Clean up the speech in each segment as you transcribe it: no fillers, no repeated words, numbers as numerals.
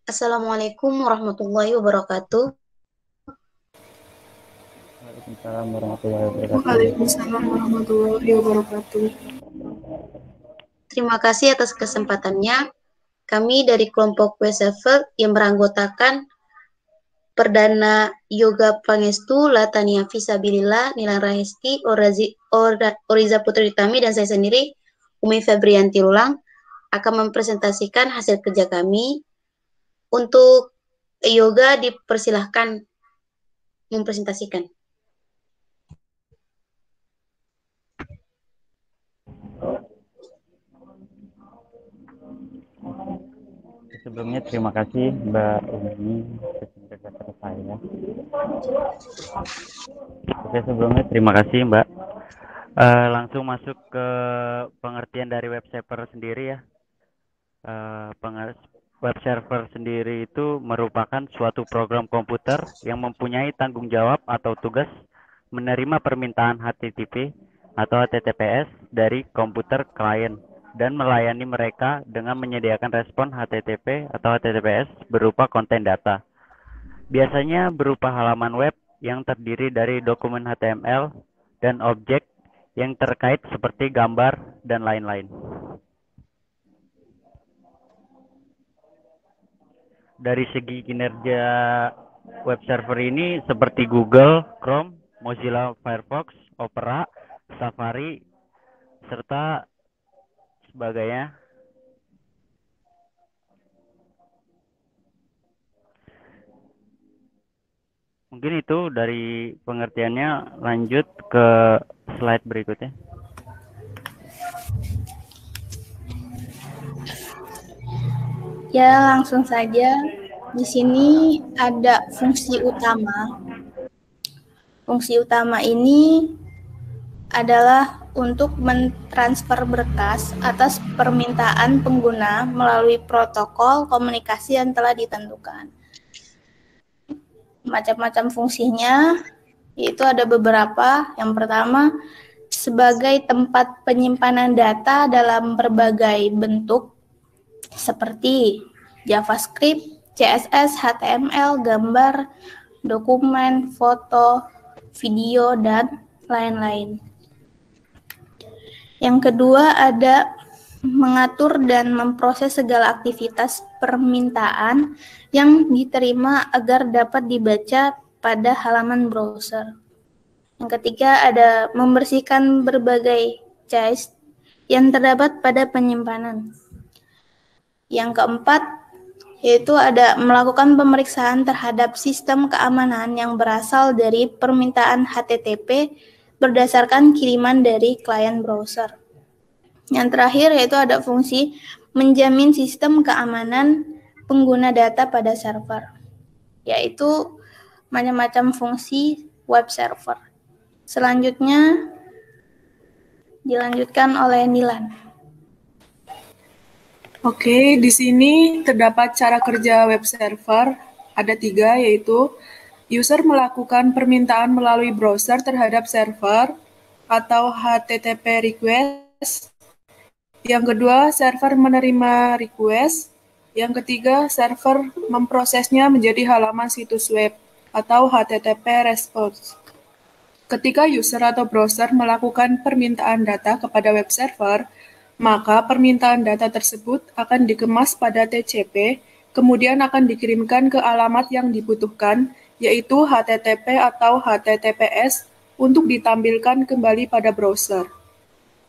Assalamualaikum warahmatullahi wabarakatuh. Waalaikumsalam warahmatullahi wabarakatuh. Waalaikumsalam warahmatullahi wabarakatuh. Terima kasih atas kesempatannya. Kami dari kelompok Wesevel yang beranggotakan Perdana Yoga Pangestu, Latania Fisabilillah, Nilan Rahesti, Oriza Putri Tami, dan saya sendiri, Umi Febrianti Lulang, akan mempresentasikan hasil kerja kami. Untuk yoga dipersilahkan mempresentasikan. Sebelumnya terima kasih Mbak Umi presentasi saya. Oke, sebelumnya terima kasih Mbak. Langsung masuk ke pengertian dari web server sendiri ya. Web server sendiri itu merupakan suatu program komputer yang mempunyai tanggung jawab atau tugas menerima permintaan HTTP atau HTTPS dari komputer klien dan melayani mereka dengan menyediakan respon HTTP atau HTTPS berupa konten data. Biasanya berupa halaman web yang terdiri dari dokumen HTML dan objek yang terkait seperti gambar dan lain-lain. Dari segi kinerja web server ini seperti Google, Chrome, Mozilla Firefox, Opera, Safari, serta sebagainya. Mungkin itu dari pengertiannya, lanjut ke slide berikutnya. Ya, langsung saja. Di sini ada fungsi utama. Fungsi utama ini adalah untuk mentransfer berkas atas permintaan pengguna melalui protokol komunikasi yang telah ditentukan. Macam-macam fungsinya, yaitu ada beberapa. Yang pertama, sebagai tempat penyimpanan data dalam berbagai bentuk seperti JavaScript, CSS, HTML, gambar, dokumen, foto, video, dan lain-lain. Yang kedua ada mengatur dan memproses segala aktivitas permintaan yang diterima agar dapat dibaca pada halaman browser. Yang ketiga ada membersihkan berbagai cache yang terdapat pada penyimpanan. Yang keempat yaitu ada melakukan pemeriksaan terhadap sistem keamanan yang berasal dari permintaan HTTP berdasarkan kiriman dari klien browser. Yang terakhir yaitu ada fungsi menjamin sistem keamanan pengguna data pada server, yaitu macam-macam fungsi web server. Selanjutnya dilanjutkan oleh Nilan. Oke, di sini terdapat cara kerja web server. Ada 3, yaitu user melakukan permintaan melalui browser terhadap server atau HTTP request. Yang kedua, server menerima request. Yang ketiga, server memprosesnya menjadi halaman situs web atau HTTP response. Ketika user atau browser melakukan permintaan data kepada web server, maka permintaan data tersebut akan dikemas pada TCP, kemudian akan dikirimkan ke alamat yang dibutuhkan, yaitu HTTP atau HTTPS, untuk ditampilkan kembali pada browser.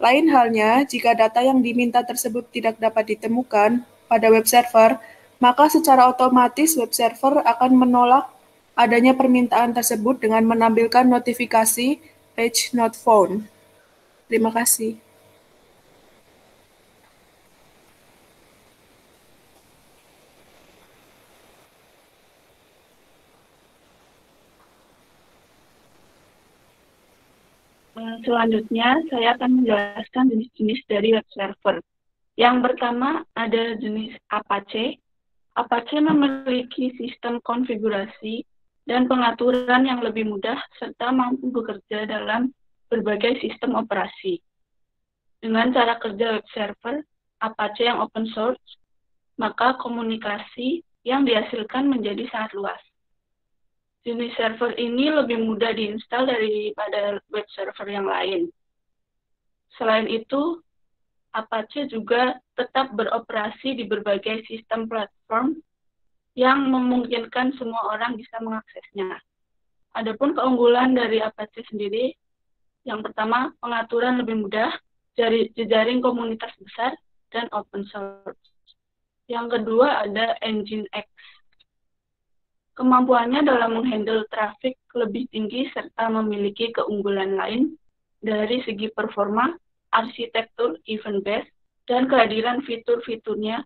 Lain halnya, jika data yang diminta tersebut tidak dapat ditemukan pada web server, maka secara otomatis web server akan menolak adanya permintaan tersebut dengan menampilkan notifikasi page not found. Terima kasih. Selanjutnya, saya akan menjelaskan jenis-jenis dari web server. Yang pertama ada jenis Apache. Apache memiliki sistem konfigurasi dan pengaturan yang lebih mudah serta mampu bekerja dalam berbagai sistem operasi. Dengan cara kerja web server Apache yang open source, maka komunikasi yang dihasilkan menjadi sangat luas. Jenis server ini lebih mudah diinstal daripada web server yang lain. Selain itu, Apache juga tetap beroperasi di berbagai sistem platform yang memungkinkan semua orang bisa mengaksesnya. Adapun keunggulan dari Apache sendiri, yang pertama, pengaturan lebih mudah, jejaring komunitas besar, dan open source. Yang kedua ada Nginx. Kemampuannya dalam menghandle traffic lebih tinggi serta memiliki keunggulan lain dari segi performa, arsitektur event-based, dan kehadiran fitur-fiturnya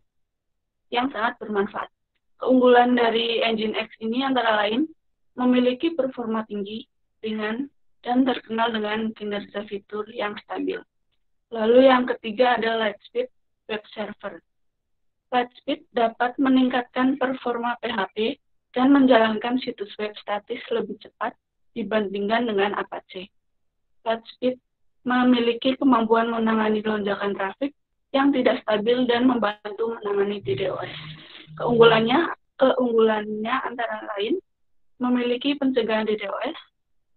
yang sangat bermanfaat. Keunggulan dari Nginx ini antara lain memiliki performa tinggi, ringan, dan terkenal dengan kinerja fitur yang stabil. Lalu yang ketiga ada Lightspeed Web Server. Lightspeed dapat meningkatkan performa PHP dan menjalankan situs web statis lebih cepat dibandingkan dengan Apache. Lightspeed memiliki kemampuan menangani lonjakan trafik yang tidak stabil dan membantu menangani DDoS. Keunggulannya antara lain memiliki pencegahan DDoS,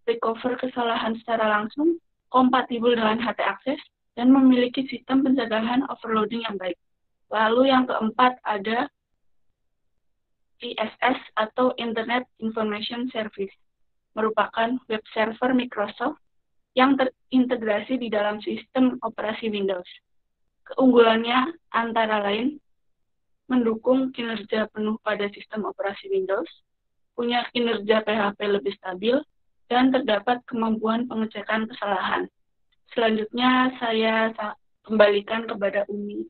recover kesalahan secara langsung, kompatibel dengan htaccess, dan memiliki sistem pencegahan overloading yang baik. Lalu yang keempat ada ISS atau Internet Information Service, merupakan web server Microsoft yang terintegrasi di dalam sistem operasi Windows. Keunggulannya antara lain mendukung kinerja penuh pada sistem operasi Windows, punya kinerja PHP lebih stabil, dan terdapat kemampuan pengecekan kesalahan. Selanjutnya saya kembalikan kepada Umi.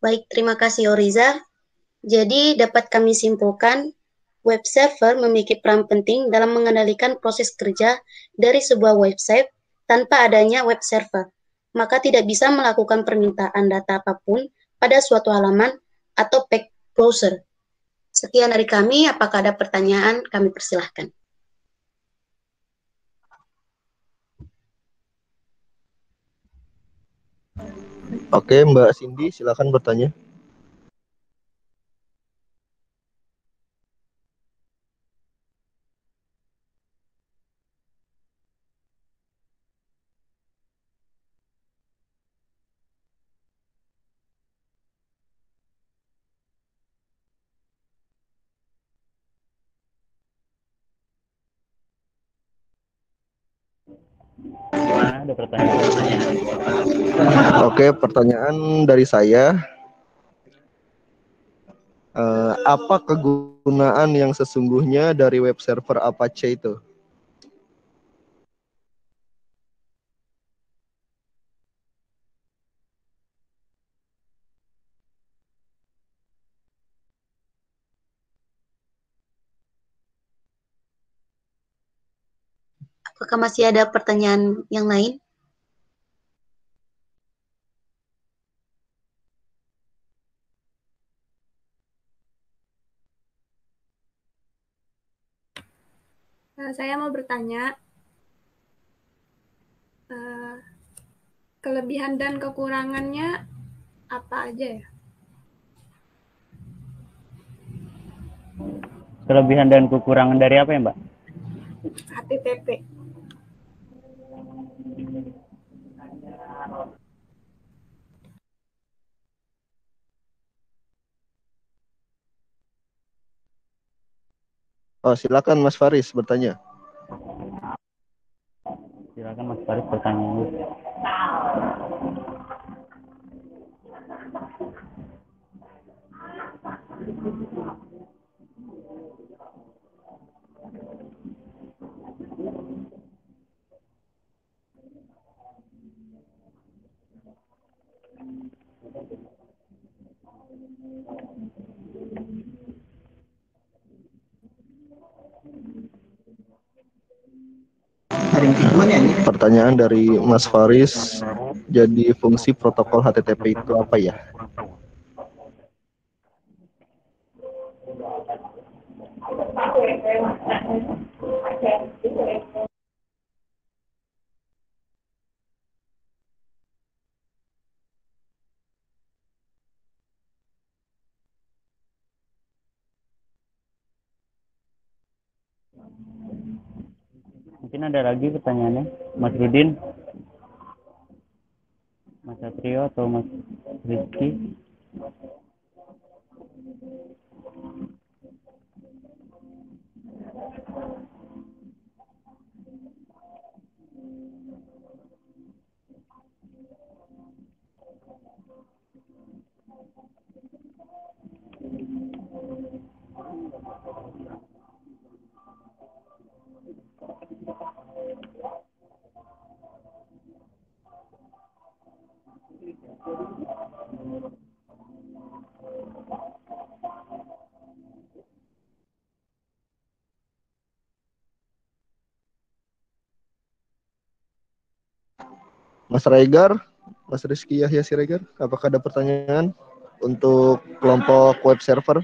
Baik, terima kasih Oriza. Jadi dapat kami simpulkan, web server memiliki peran penting dalam mengendalikan proses kerja dari sebuah website tanpa adanya web server. Maka tidak bisa melakukan permintaan data apapun pada suatu halaman atau page browser. Sekian dari kami, apakah ada pertanyaan? Kami persilahkan. Oke, Mbak Cindy, silakan bertanya. Gimana, ada pertanyaan? Oke, pertanyaan dari saya. Apa kegunaan yang sesungguhnya dari web server Apache itu? Apakah masih ada pertanyaan yang lain? Saya mau bertanya, kelebihan dan kekurangannya apa aja ya? Kelebihan dan kekurangan dari apa ya, Mbak? HTTP. Oh, silakan Mas Faris bertanya. Silakan Mas Faris bertanya. Pertanyaan dari Mas Faris, jadi fungsi protokol HTTP itu apa ya? Mungkin ada lagi pertanyaannya, Mas Rudin, Mas Satrio atau Mas Rizky? Mas Regar, Mas Rizky Yahya Siregar, apakah ada pertanyaan untuk kelompok web server?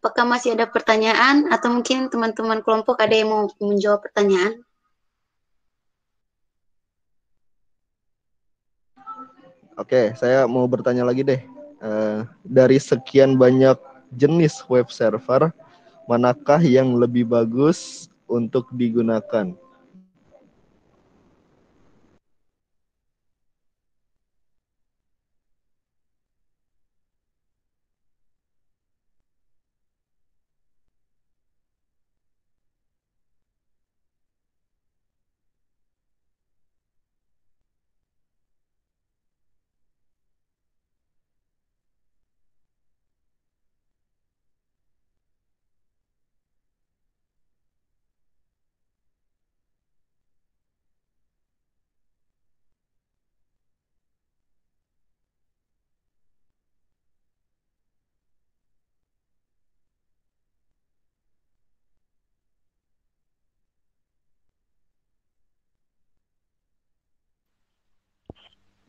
Apakah masih ada pertanyaan atau mungkin teman-teman kelompok ada yang mau menjawab pertanyaan? Oke, saya mau bertanya lagi deh. Dari sekian banyak jenis web server, manakah yang lebih bagus untuk digunakan?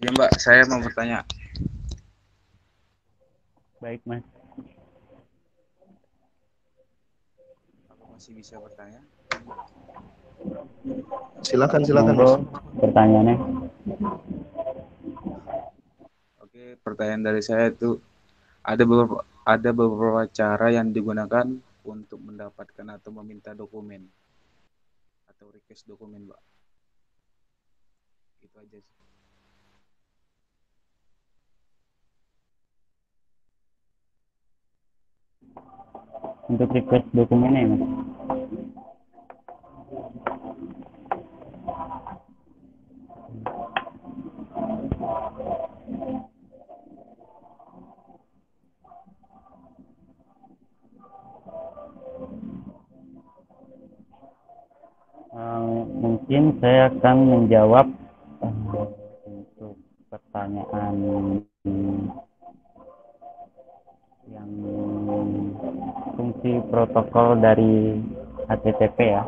Ya Mbak, saya mau bertanya. Baik, Mas. Apa masih bisa bertanya? Silakan, Mas. Monggo pertanyaannya. Oke, pertanyaan dari saya itu ada beberapa cara yang digunakan untuk mendapatkan atau meminta dokumen atau request dokumen, Mbak. Itu aja sih. Untuk request dokumennya ya, Mas. Mungkin saya akan menjawab untuk pertanyaan yang fungsi protokol dari HTTP ya.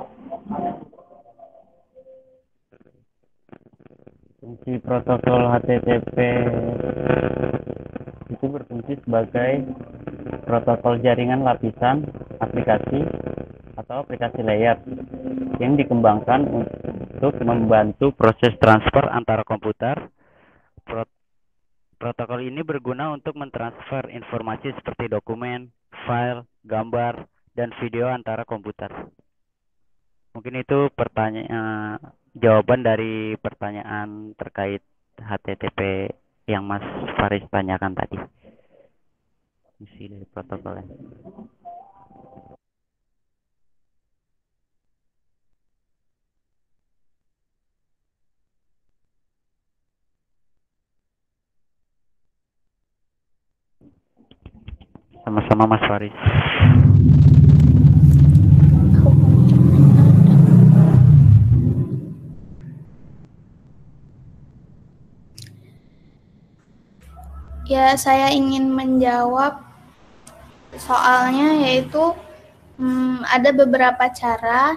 Fungsi protokol HTTP itu berfungsi sebagai protokol jaringan lapisan aplikasi atau aplikasi layer yang dikembangkan untuk membantu proses transfer antara komputer. Protokol ini berguna untuk mentransfer informasi seperti dokumen, file, gambar, dan video antara komputer. Mungkin itu jawaban dari pertanyaan terkait HTTP yang Mas Faris tanyakan tadi. Fungsi dari protokolnya. Sama-sama Mas Faris. Ya, saya ingin menjawab soalnya, yaitu ada beberapa cara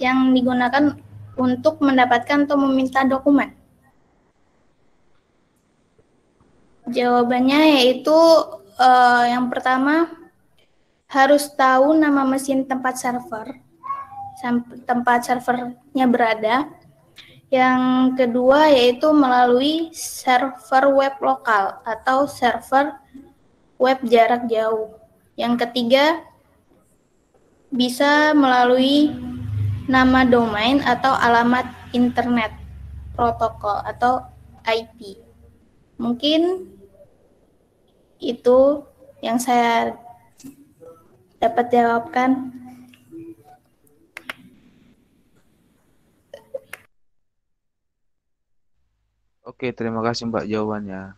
yang digunakan untuk mendapatkan atau meminta dokumen. Jawabannya yaitu yang pertama harus tahu nama mesin tempat servernya berada. Yang kedua yaitu melalui server web lokal atau server web jarak jauh. Yang ketiga bisa melalui nama domain atau alamat internet protokol atau IP. Mungkin itu yang saya dapat jawabkan. Oke, terima kasih Mbak jawabannya.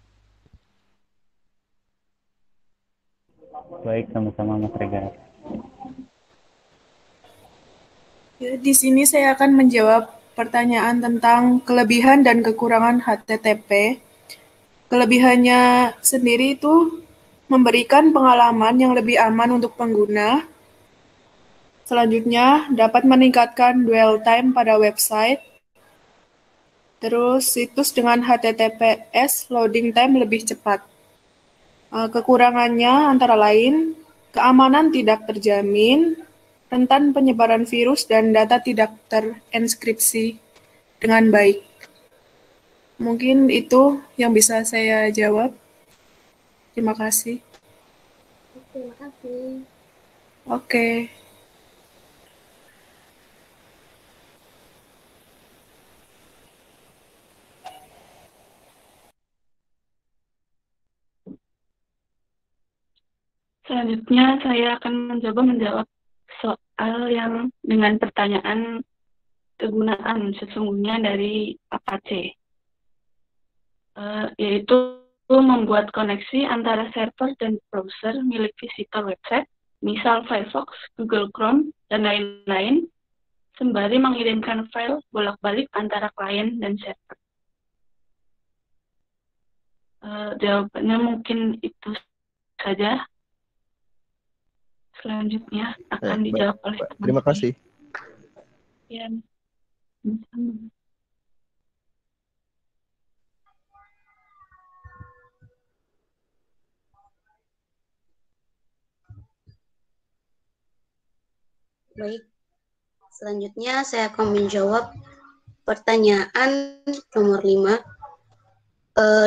Baik, sama-sama Mas Rega. Ya, di sini saya akan menjawab pertanyaan tentang kelebihan dan kekurangan HTTP. Kelebihannya sendiri itu memberikan pengalaman yang lebih aman untuk pengguna. Selanjutnya, dapat meningkatkan dwell time pada website. Terus, situs dengan HTTPS loading time lebih cepat. Kekurangannya antara lain, keamanan tidak terjamin, rentan penyebaran virus, dan data tidak terenskripsi dengan baik. Mungkin itu yang bisa saya jawab. Terima kasih. Terima kasih. Oke. Selanjutnya saya akan mencoba menjawab soal yang dengan pertanyaan kegunaan sesungguhnya dari Apache, yaitu membuat koneksi antara server dan browser milik visitor website, misal Firefox, Google Chrome, dan lain-lain, sembari mengirimkan file bolak-balik antara klien dan server. Jawabannya mungkin itu saja. Selanjutnya akan dijawab oleh teman. Terima kasih. Ya. Baik, selanjutnya saya akan menjawab pertanyaan nomor 5.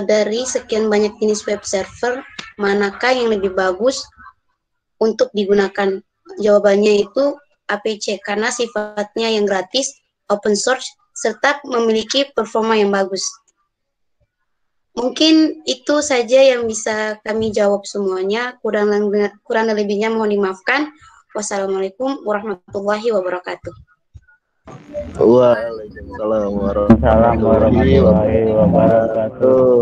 Dari sekian banyak jenis web server, manakah yang lebih bagus untuk digunakan? Jawabannya itu APC, karena sifatnya yang gratis, open source, serta memiliki performa yang bagus. Mungkin itu saja yang bisa kami jawab semuanya. Kurang lebihnya mohon dimaafkan. Wassalamualaikum warahmatullahi wabarakatuh. Waalaikumsalam warahmatullahi wabarakatuh.